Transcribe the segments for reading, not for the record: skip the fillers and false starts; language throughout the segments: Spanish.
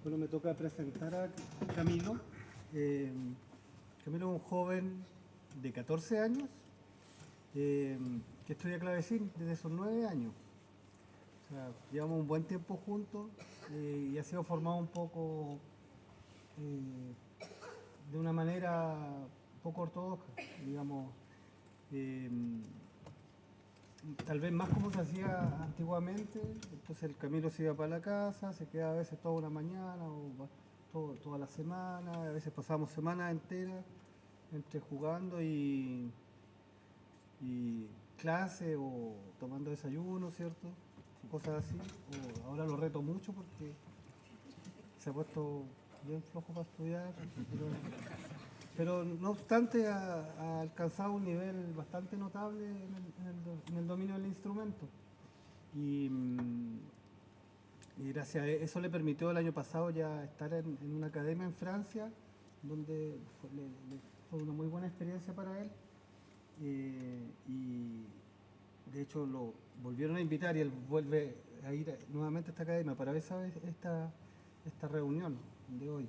Bueno, me toca presentar a Camilo. Camilo es un joven de 14 años que estudia clavecín desde sus 9 años. O sea, llevamos un buen tiempo juntos y ha sido formado un poco de una manera un poco ortodoxa, digamos. Tal vez más como se hacía antiguamente. Entonces el Camilo se iba para la casa, se quedaba a veces toda una mañana o toda la semana, a veces pasábamos semanas enteras entre jugando y clase o tomando desayuno, ¿cierto? Cosas así. Ahora lo reto mucho porque se ha puesto bien flojo para estudiar, pero no obstante ha alcanzado un nivel bastante notable en el dominio del instrumento. Y gracias a eso le permitió el año pasado ya estar en una academia en Francia, donde fue una muy buena experiencia para él. Y de hecho lo volvieron a invitar y él vuelve a ir nuevamente a esta academia para ver esta reunión de hoy.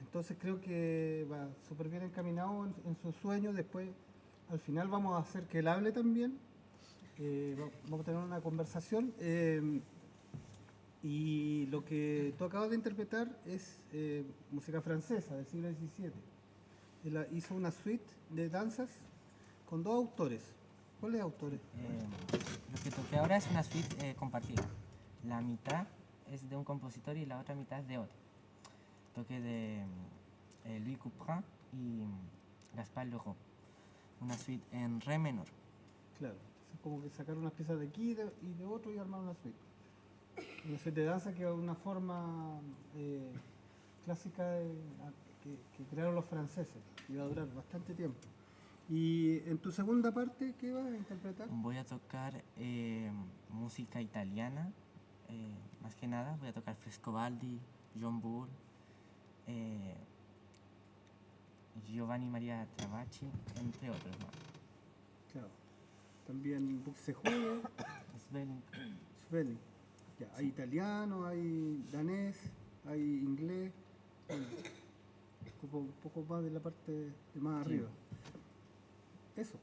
Entonces creo que va súper bien encaminado en sus sueños. Después, al final, vamos a hacer que él hable también. Vamos a tener una conversación. Y lo que tú acabas de interpretar es música francesa del siglo XVII. Él hizo una suite de danzas con 2 autores. ¿Cuáles autores? Lo que toqué ahora es una suite compartida. La mitad es de un compositor y la otra mitad es de otro. Toqué de Louis Couperin y Gaspard Leroux. Una suite en re menor. Claro, es como que sacar unas piezas de aquí y de otro y armar una suite. Una suite de danza que es una forma clásica que crearon los franceses y va a durar bastante tiempo. Y en tu segunda parte, ¿qué vas a interpretar? Voy a tocar música italiana, más que nada. Voy a tocar Frescobaldi, John Bull, Giovanni Maria Travacci, entre otros más. Claro. También Buxtehude, Svelling. Ya, hay italiano, hay danés, hay inglés, un poco más de la parte de más arriba. Eso.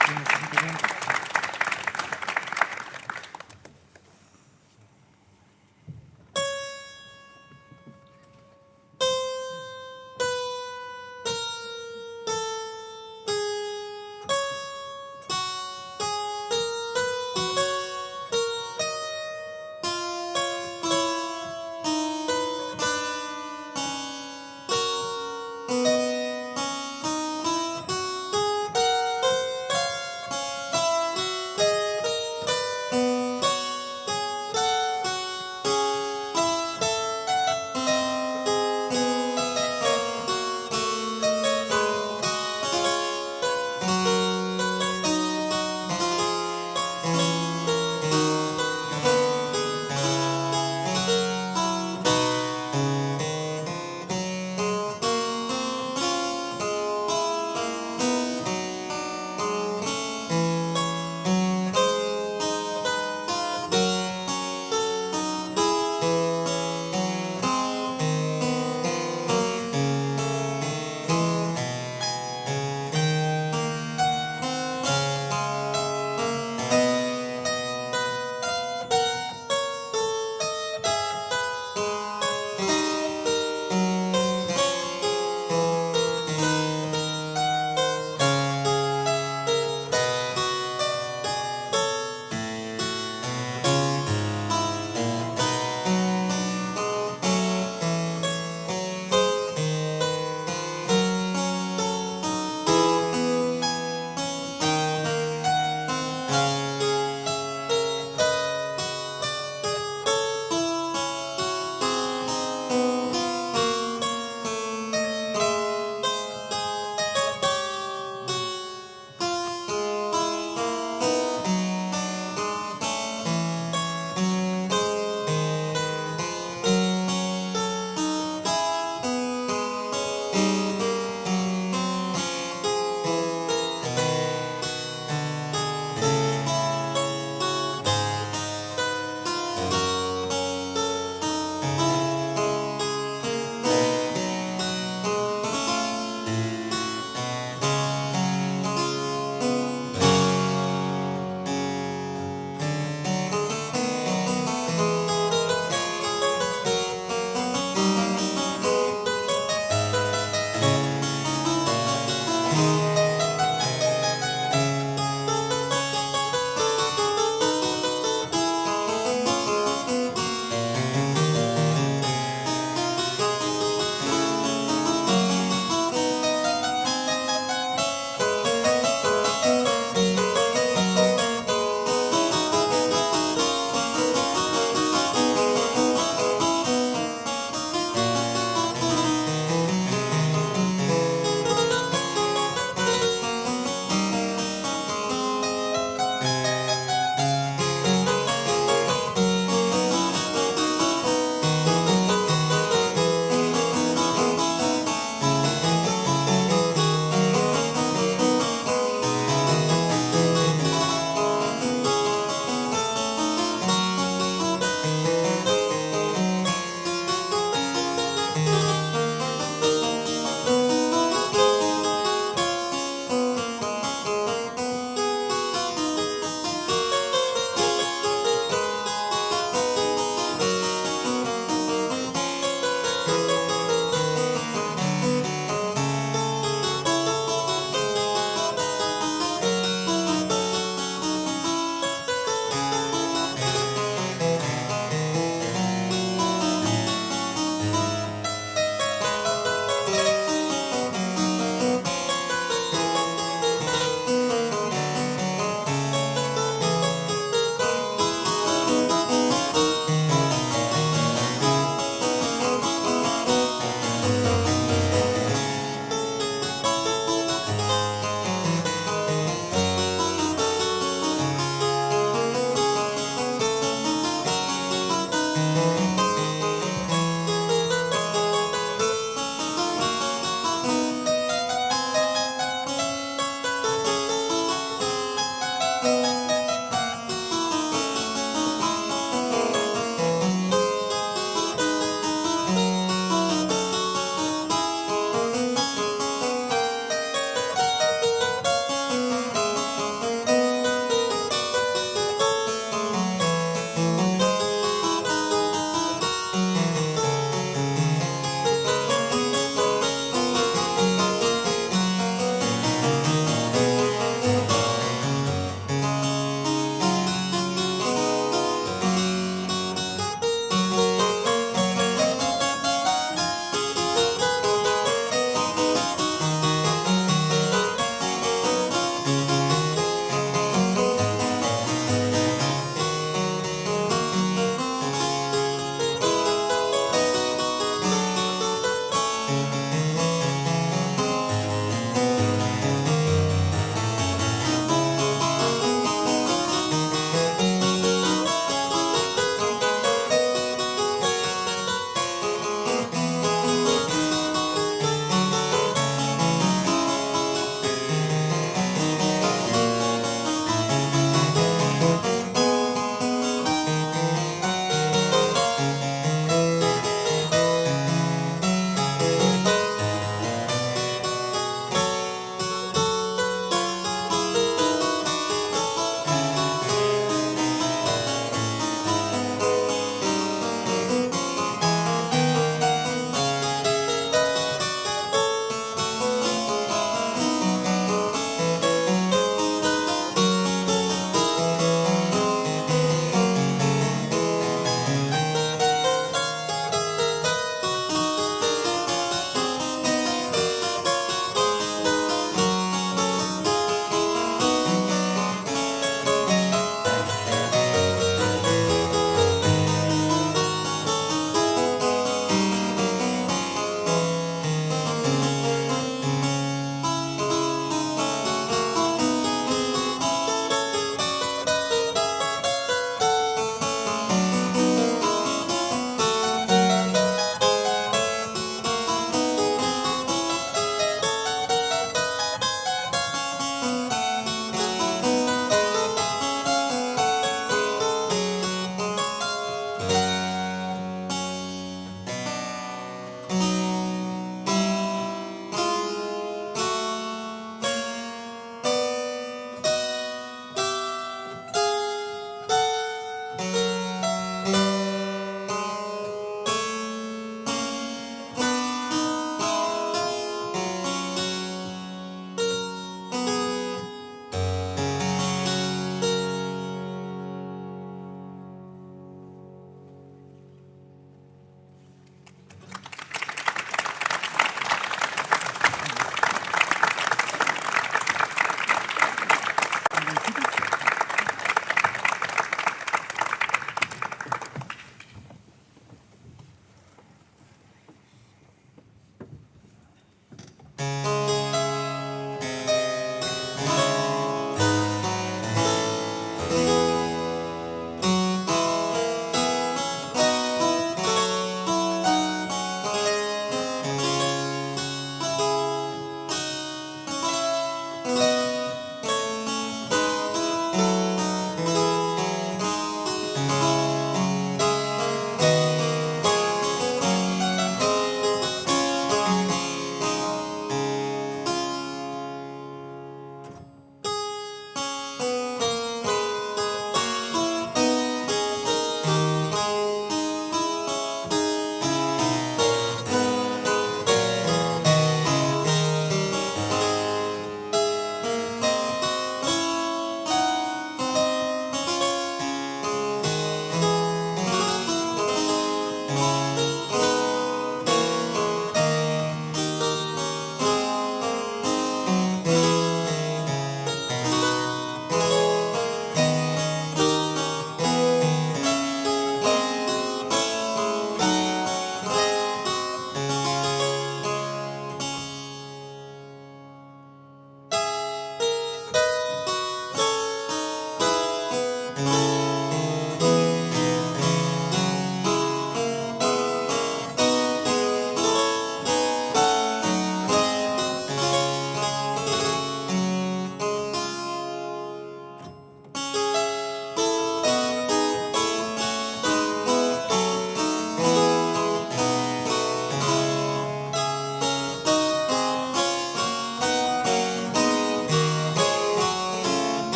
así me siento bien.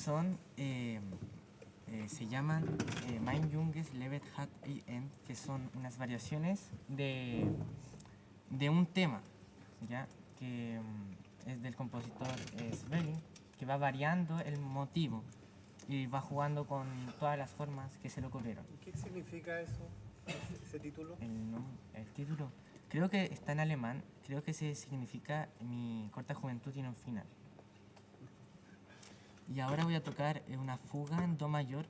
son, se llaman Mein Junges Levet hat ein, que son unas variaciones de un tema, ¿ya? Que es del compositor Svelin, que va variando el motivo y va jugando con todas las formas que se le ocurrieron. ¿Qué significa eso, ese título? El título, creo que está en alemán, creo que se significa Mi corta juventud tiene un final. Y ahora voy a tocar una fuga en do mayor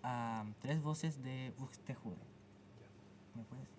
a 3 voces de Buxtehude. ¿Me puedes?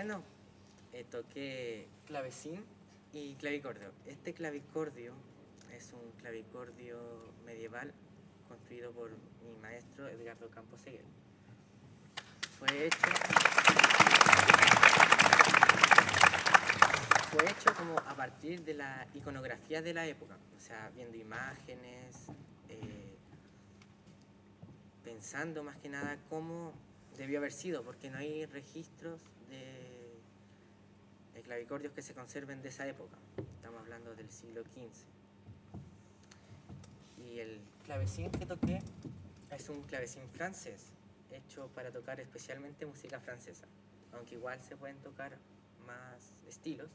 bueno, toqué clavecín y clavicordio. Este clavicordio es un clavicordio medieval construido por mi maestro Edgardo Campos Seguel. Fue hecho como a partir de la iconografía de la época, o sea, viendo imágenes, pensando más que nada cómo debió haber sido, porque no hay registros de clavicordios que se conserven de esa época. Estamos hablando del siglo XV. Y el clavecín que toqué es un clavecín francés, hecho para tocar especialmente música francesa, aunque igual se pueden tocar más estilos.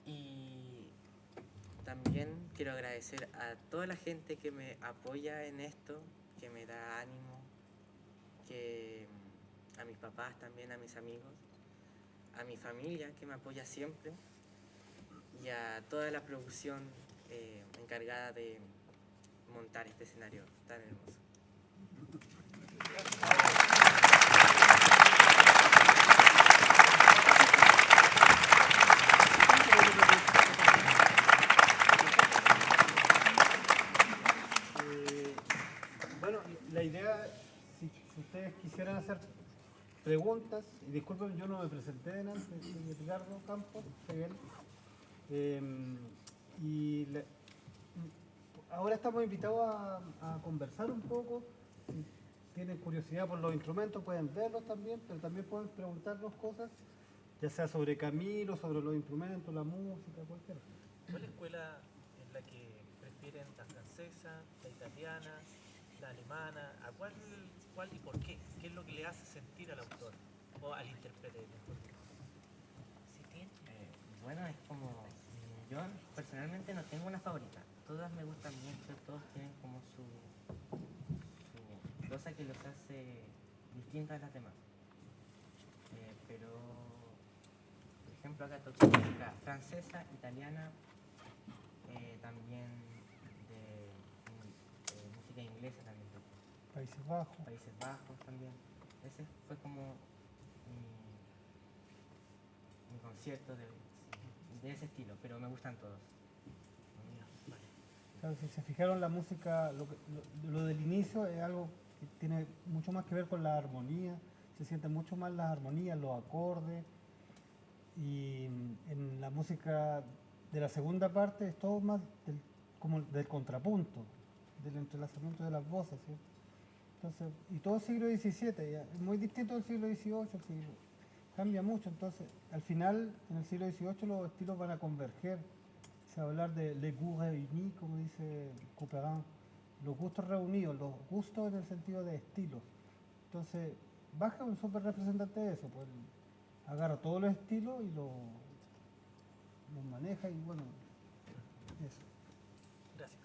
Y también quiero agradecer a toda la gente que me apoya en esto, que me da ánimo, a mis papás también, a mis amigos, a mi familia que me apoya siempre y a toda la producción encargada de montar este escenario tan hermoso. Bueno, la idea, si ustedes quisieran hacer preguntas, y disculpen, yo no me presenté delante, soy Edgardo Campos Seguel, ahora estamos invitados a conversar un poco. Si tienen curiosidad por los instrumentos pueden verlos también, pero también pueden preguntarnos cosas, ya sea sobre Camilo, sobre los instrumentos, la música, cualquiera. ¿Cuál escuela es la que prefieren, la francesa, la italiana, la alemana? ¿A cuál y por qué? ¿Qué es lo que le hace sentir al autor o al intérprete? Bueno, es como... Yo personalmente no tengo una favorita. Todas me gustan mucho, todos tienen como su cosa que los hace distintas a las demás. Pero, por ejemplo, acá toco música francesa, italiana, también de música inglesa también toco. Países Bajos. Países Bajos también. Ese fue como mi concierto de ese estilo, pero me gustan todos. Claro, si se fijaron, la música, lo del inicio es algo que tiene mucho más que ver con la armonía, se sienten mucho más las armonías, los acordes, y en la música de la segunda parte es todo más como del contrapunto, del entrelazamiento de las voces, ¿sí? Entonces, y todo el siglo XVII, ya, es muy distinto del siglo XVIII, cambia mucho. Entonces, al final, en el siglo XVIII los estilos van a converger. Se va a hablar de les goûts réunis, como dice Couperin, los gustos reunidos, los gustos en el sentido de estilos. Entonces, Bach es un súper representante de eso, pues agarra todos los estilos y los maneja y bueno, eso. Gracias.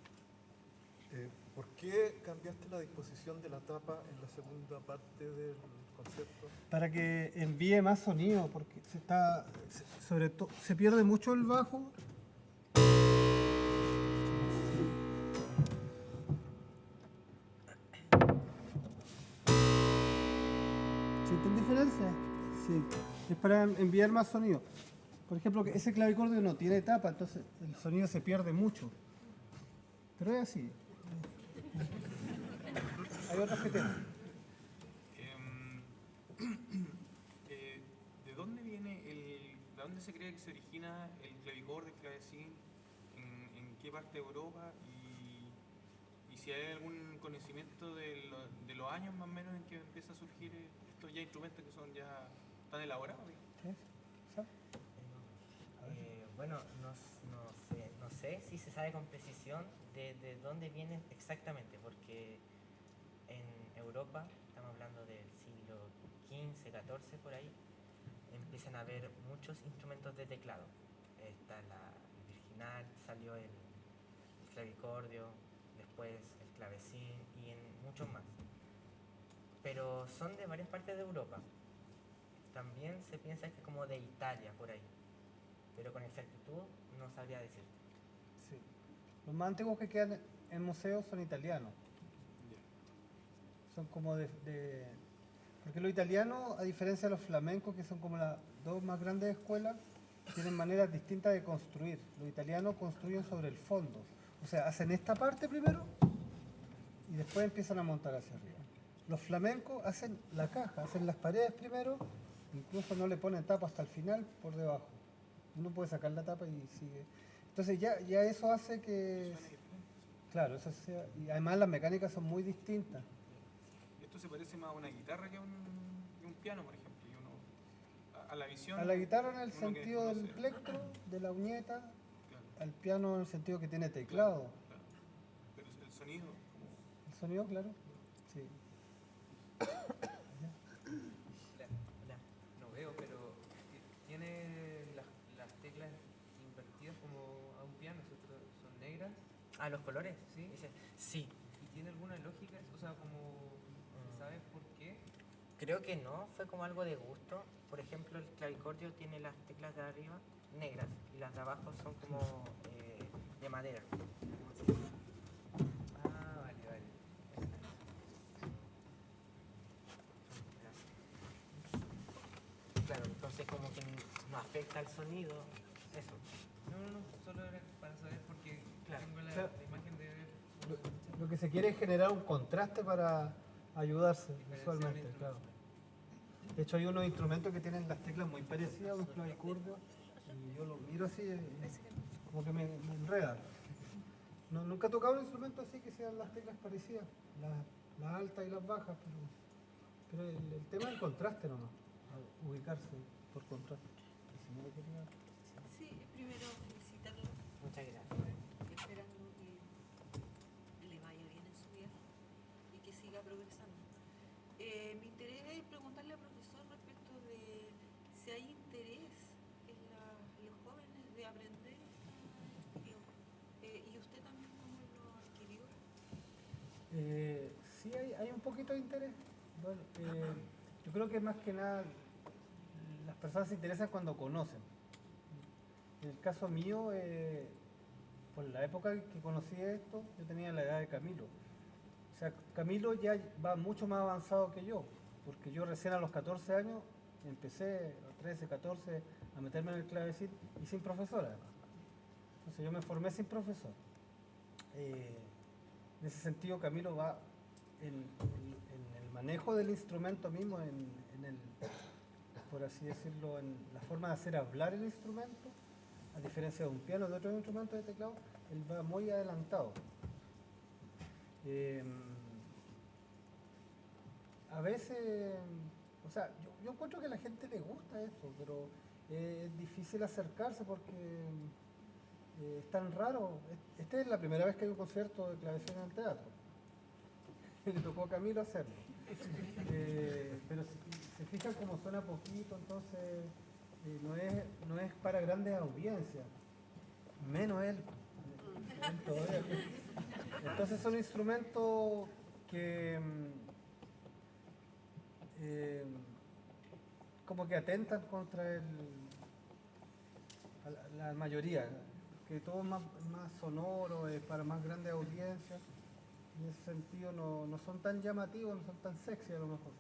¿Por qué cambiaste la disposición de la tapa en la segunda parte del concierto? Para que envíe más sonido, porque sobre todo se pierde mucho el bajo. ¿Sienten diferencia? Sí, es para enviar más sonido. Por ejemplo, que ese clavicordio no tiene tapa, entonces el sonido se pierde mucho. Pero es así. Hay otras que tienen. ¿De dónde se cree que se origina el clavicordio, el clavecín? ¿En qué parte de Europa? Y si hay algún conocimiento de los años más o menos en que empieza a surgir estos ya instrumentos que son ya tan elaborados. ¿Sí? Bueno, no sé si se sabe con precisión de dónde vienen exactamente, porque en Europa, estamos hablando del siglo XV, XIV, por ahí, empiezan a haber muchos instrumentos de teclado. Está el virginal, salió el clavicordio, después el clavecín y en muchos más. Pero son de varias partes de Europa. También se piensa que es como de Italia, por ahí. Pero con exactitud no sabría decirte. Sí. Los más antiguos que quedan en museos son italianos. Son como por Porque los italianos, a diferencia de los flamencos, que son como las dos más grandes escuelas, tienen maneras distintas de construir. Los italianos construyen sobre el fondo. O sea, hacen esta parte primero y después empiezan a montar hacia arriba. Los flamencos hacen la caja, hacen las paredes primero, incluso no le ponen tapa hasta el final por debajo. Uno puede sacar la tapa y sigue. Entonces ya eso hace que... Claro, eso sea, y además las mecánicas son muy distintas. Esto se parece más a una guitarra que a un piano, por ejemplo. Y uno, a la visión. A la guitarra en el uno que sentido del desconoce, plectro, de la uñeta, claro, al piano en el sentido que tiene teclado. claro. Pero el sonido, como ¿El sonido, claro? Sí. Hola, no veo, pero tiene las teclas invertidas como a un piano, ¿cierto? Son negras, ¿A los colores? ¿sí? Dice, sí. ¿Y tiene alguna lógica? O sea, como, ¿sabes por qué? Creo que no, fue como algo de gusto. Por ejemplo, el clavicordio tiene las teclas de arriba negras y las de abajo son como de madera. Ah, vale, vale. Claro, entonces como que no afecta el sonido, eso. No, solo era para saber porque Claro. tengo la, Claro. la imagen de ver Lo que se quiere es generar un contraste para ayudarse visualmente, diferenciar claro. De hecho hay unos instrumentos que tienen las teclas muy parecidas a un clavicordio y yo lo miro así como que me enreda. No, nunca he tocado un instrumento así que sean las teclas parecidas, las altas y las bajas, pero el tema del contraste nomás, ubicarse por contraste. Si no lo quería- Sí, primero felicitarlo, Muchas gracias. esperando que le vaya bien en su viaje y que siga progresando. Mi interés es preguntarle al profesor respecto de si hay interés en los jóvenes de aprender y usted también cómo lo adquirió. Sí, hay un poquito de interés. Bueno, yo creo que más que nada las personas se interesan cuando conocen. En el caso mío, por la época que conocí esto, yo tenía la edad de Camilo. O sea, Camilo ya va mucho más avanzado que yo, porque yo recién a los 14 años empecé, a los 13, 14, a meterme en el clavecín y sin profesora además. Entonces yo me formé sin profesor. En ese sentido, Camilo va en el manejo del instrumento mismo, en el, por así decirlo, en la forma de hacer hablar el instrumento, a diferencia de un piano, de otros instrumentos de teclado, él va muy adelantado. A veces, o sea, yo encuentro que a la gente le gusta eso, pero es difícil acercarse porque es tan raro. Esta es la primera vez que hay un concierto de clavecín en el teatro. Le tocó a Camilo hacerlo. Pero si se fijan como suena poquito, entonces no es para grandes audiencias, menos él todavía. Entonces son instrumentos que como que atentan contra la mayoría, que todo es más sonoro, es para más grandes audiencias. En ese sentido no son tan llamativos, no son tan sexy a lo mejor.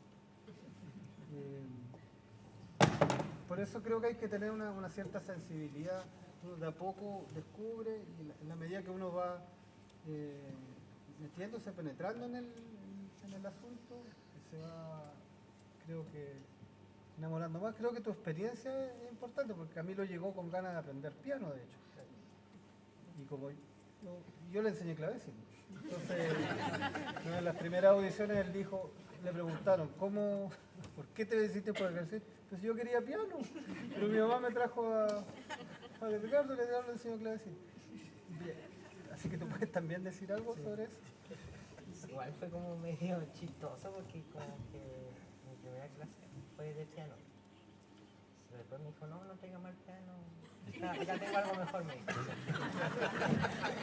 Por eso creo que hay que tener una cierta sensibilidad. Uno de a poco descubre y en la medida que uno va metiéndose, penetrando en el asunto, se va, creo que, enamorando más. Creo que tu experiencia es importante porque Camilo llegó con ganas de aprender piano, de hecho. Y como yo le enseñé clavecín. Entonces, en las primeras audiciones él dijo, le preguntaron, ¿por qué te decidiste por el clavecín? Pues yo quería piano, pero mi mamá me trajo a Ricardo y le enseñó clavecín. Bien. Así que tú puedes también decir algo sobre eso. Igual fue como medio chistoso porque como que mi primera clase fue de piano. Pero después me dijo, no tenga mal piano. Acá tengo algo mejor, me dijo.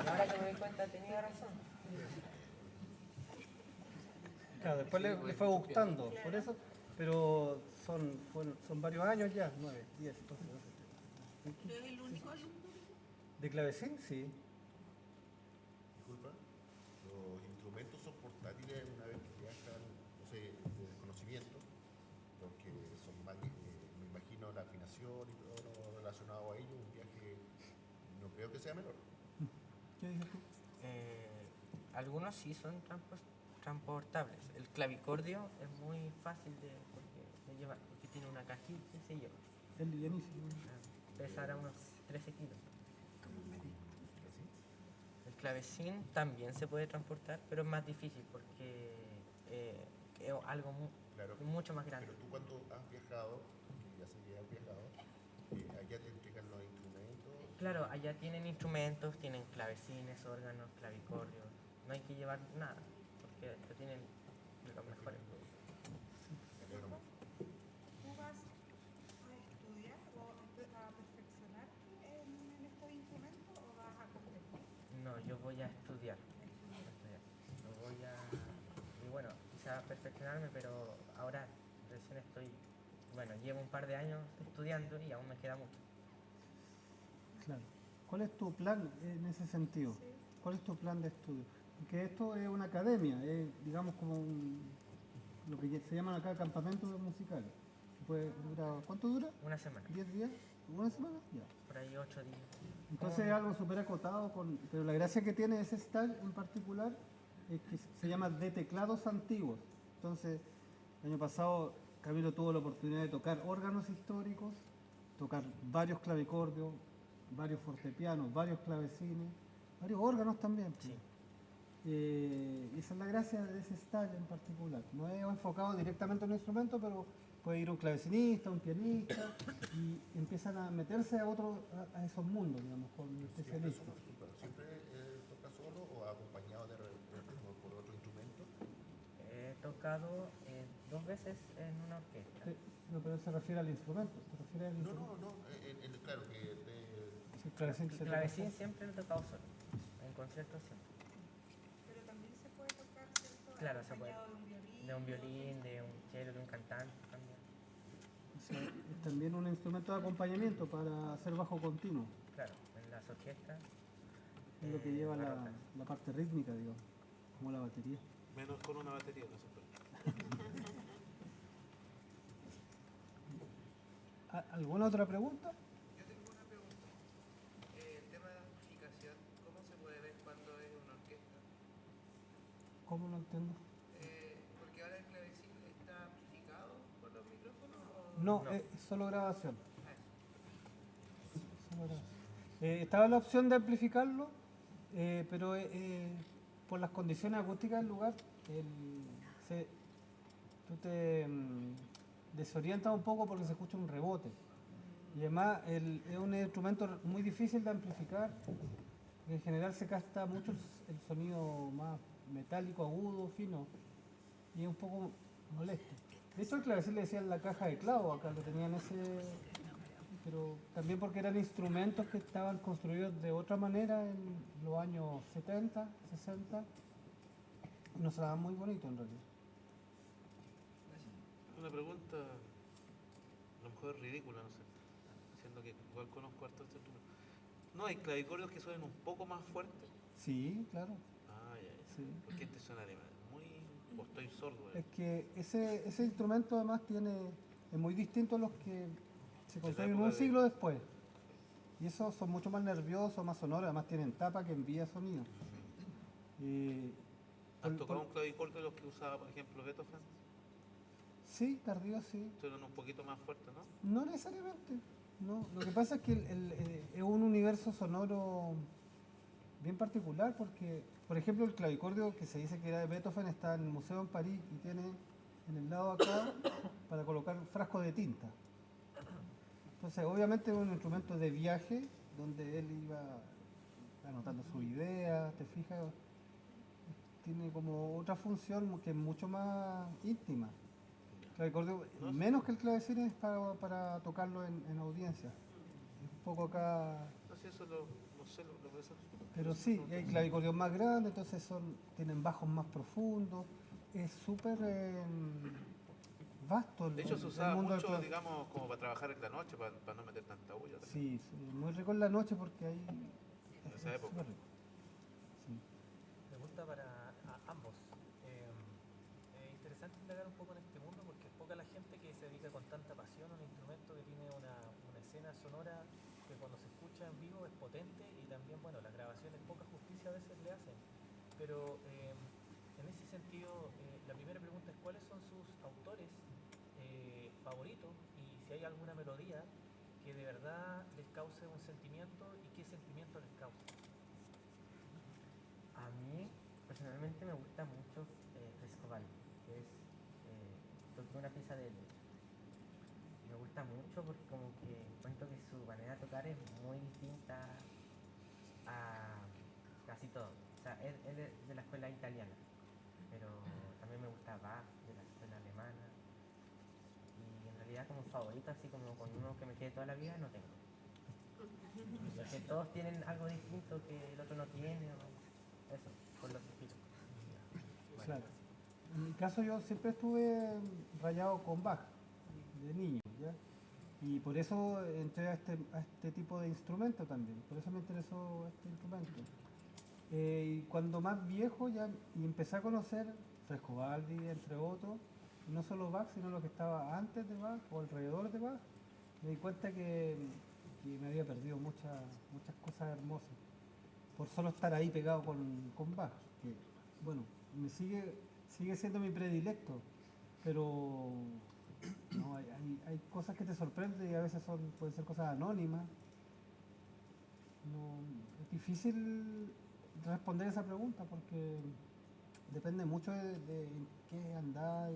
Y ahora que me doy cuenta tenía razón. Claro, después le fue gustando, por eso, pero son varios años ya, 9, 10, 12, 12. ¿Pero es el único alumno? ¿De clavecín? Sí. Disculpa, los instrumentos son portátiles una vez que ya están, no sé, de conocimiento. formación y todo lo relacionado a ello, un viaje no creo que sea menor. ¿Qué dices tú? Algunos sí son transportables. El clavicordio es muy fácil de llevar porque tiene una cajita y se lleva. Es livianísimo. Pesará unos 13 kilos. El clavecín también se puede transportar, pero es más difícil porque es algo Claro. mucho más grande. Pero tú cuando has viajado, y ya sé que has viajado, allá te entregan los instrumentos. Claro, allá tienen instrumentos, tienen clavecines, órganos, clavicordios. No hay que llevar nada, porque tienen los mejores. Me alegro mucho. ¿Tú vas a estudiar o a perfeccionarte en estos instrumentos o vas a competir? No, yo voy a estudiar. No voy a... Y bueno, quizá perfeccionarme, pero ahora recién estoy... Bueno, llevo un par de años estudiando y aún me queda mucho. Claro. ¿Cuál es tu plan en ese sentido? ¿Cuál es tu plan de estudio? Porque esto es una academia, es digamos como lo que se llaman acá campamentos musicales. ¿Cuánto dura? Una semana. ¿10 días? ¿Una semana? Ya. Por ahí 8 días. Entonces es algo súper acotado, pero la gracia que tiene ese stage en particular es que se llama de teclados antiguos. Entonces, el año pasado Camilo tuvo la oportunidad de tocar órganos históricos, tocar varios clavicordios, varios fortepianos, varios clavecines, varios órganos también. Sí. Y esa es la gracia de ese stage en particular. No es enfocado directamente en un instrumento, pero puede ir un clavecinista, un pianista, y empiezan a meterse a esos mundos, digamos, con especialistas. ¿Siempre toca solo o acompañado por otro instrumento? He tocado 2 veces en una orquesta. No, pero se refiere al instrumento. ¿Se refiere al No, instrumento? claro que Sí, clavecín El se clavecín toca. siempre lo he tocado solo. En conciertos siempre. Pero también se puede tocar, ¿cierto? Claro, se puede. Acompañado de un violín. De un violín, de un cello, de un cantante también. O sea, es también un instrumento de acompañamiento para hacer bajo continuo. Claro, en las orquestas. Es lo que lleva barrocas. la parte rítmica, digamos, como la batería. Menos con una batería, no se puede. ¿Alguna otra pregunta? Yo tengo una pregunta. El tema de la amplificación, ¿cómo se puede ver cuando es una orquesta? ¿Cómo no entiendo? Porque ahora el clavecín está amplificado por los micrófonos o... No, No. es solo grabación. Ah, Solo grabación. Estaba la opción de amplificarlo, pero por las condiciones acústicas del lugar, tú te desorientas un poco porque se escucha un rebote. Y además es un instrumento muy difícil de amplificar. En general se capta mucho el sonido más metálico, agudo, fino, y es un poco molesto. De hecho, el clavecín le decían la caja de clavo, acá lo tenían pero también porque eran instrumentos que estaban construidos de otra manera en los años 70, 60, y no sonaban muy bonito en realidad. Una pregunta, a lo mejor es ridícula, no sé, siendo que igual conozco harto este instrumento. ¿No hay clavicordios que suenen un poco más fuertes? Sí, claro. Ah, ya. Sí. Porque este suena de muy... o estoy sordo. Es que ese instrumento además es muy distinto a los que se construyen época un de- siglo después. Y esos son mucho más nerviosos, más sonoros, además tienen tapa que envía sonido. ¿Has tocado un clavicordio de los que usaba, por ejemplo, Beethoven? Sí, tardío sí. Suenan un poquito más fuertes, ¿no? No necesariamente. No. Lo que pasa es que es un universo sonoro bien particular porque, por ejemplo, el clavicordio que se dice que era de Beethoven está en el museo en París y tiene en el lado acá para colocar frascos de tinta. Entonces, obviamente es un instrumento de viaje donde él iba anotando su idea, ¿te fijas? Tiene como otra función que es mucho más íntima. Clavicordio, menos que el clavecín es para tocarlo en audiencia. Un poco acá, No sé, eso no sé, lo que pasa. pero sí, y hay clavicordios más grandes, entonces tienen bajos más profundos. Es súper vasto De hecho, se el usaba mundo del mucho, clav- digamos, como para trabajar en la noche, para no meter tanta bulla. Sí, sí, muy rico en la noche porque ahí En esa época. súper rico. Sí. Pregunta para ambos. Es interesante indagar un poco en este mundo porque es poca la gente que se dedica con tanta pasión a un instrumento que tiene una sonora que cuando se escucha en vivo es potente y también, bueno, las grabaciones poca justicia a veces le hacen. Pero en ese sentido, la primera pregunta es ¿cuáles son sus autores favoritos y si hay alguna melodía que de verdad les cause un sentimiento y qué sentimiento les causa? A mí personalmente me gusta mucho Frescobaldi, que es toqué una pieza de él. Me gusta mucho porque como que encuentro que su manera de tocar es muy distinta a casi todo. O sea, él es de la escuela italiana, pero también me gusta Bach, de la escuela alemana. Y en realidad como favorito, así como con uno que me quede toda la vida, no tengo. Porque todos tienen algo distinto que el otro no tiene, o eso, por los estilos. Claro. En mi caso yo siempre estuve rayado con Bach, de niño, ¿ya? Y por eso entré a este tipo de instrumento también, por eso me interesó este instrumento. Y cuando más viejo ya y empecé a conocer Frescobaldi, entre otros, y no solo Bach, sino lo que estaba antes de Bach o alrededor de Bach, me di cuenta que me había perdido muchas cosas hermosas por solo estar ahí pegado con Bach, que bueno, sigue siendo mi predilecto, pero no, hay cosas que te sorprenden y a veces pueden ser cosas anónimas. No, es difícil responder esa pregunta porque depende mucho de en qué andás.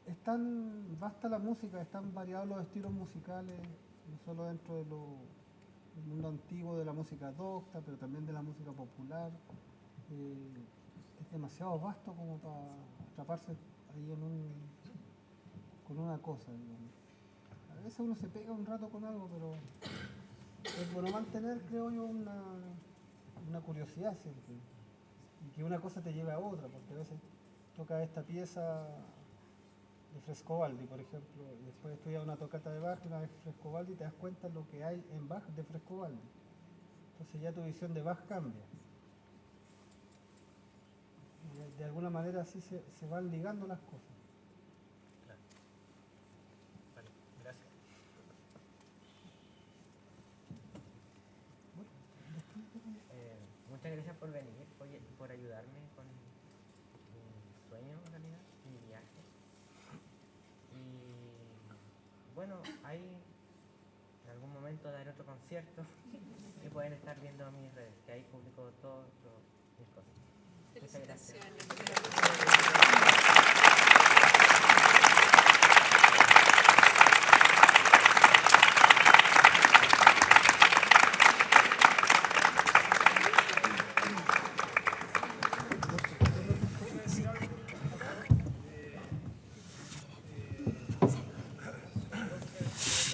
Es tan vasta la música, es tan variados los estilos musicales, no solo dentro del mundo antiguo de la música docta, pero también de la música popular. Es demasiado vasto como para atraparse ahí con una cosa, digamos. A veces uno se pega un rato con algo, pero es bueno mantener, creo yo, una curiosidad siempre. Y que una cosa te lleve a otra, porque a veces toca esta pieza de Frescobaldi, por ejemplo, y después estudias una tocata de Bach, una de Frescobaldi, y te das cuenta de lo que hay en Bach de Frescobaldi. Entonces ya tu visión de Bach cambia. Y de alguna manera así se van ligando las cosas. Claro. Vale, gracias. Muchas gracias por venir, por ayudarme con mi sueño en realidad, mi viaje. Y bueno, ahí en algún momento daré otro concierto que pueden estar viendo en mis redes, que ahí publico todas mis cosas. Muchas gracias.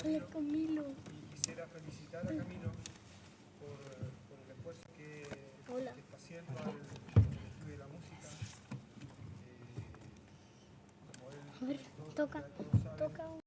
Hola Camilo. Y quisiera felicitar a Camilo por el esfuerzo que está haciendo al estudio de la música. Como él, A ver, toca.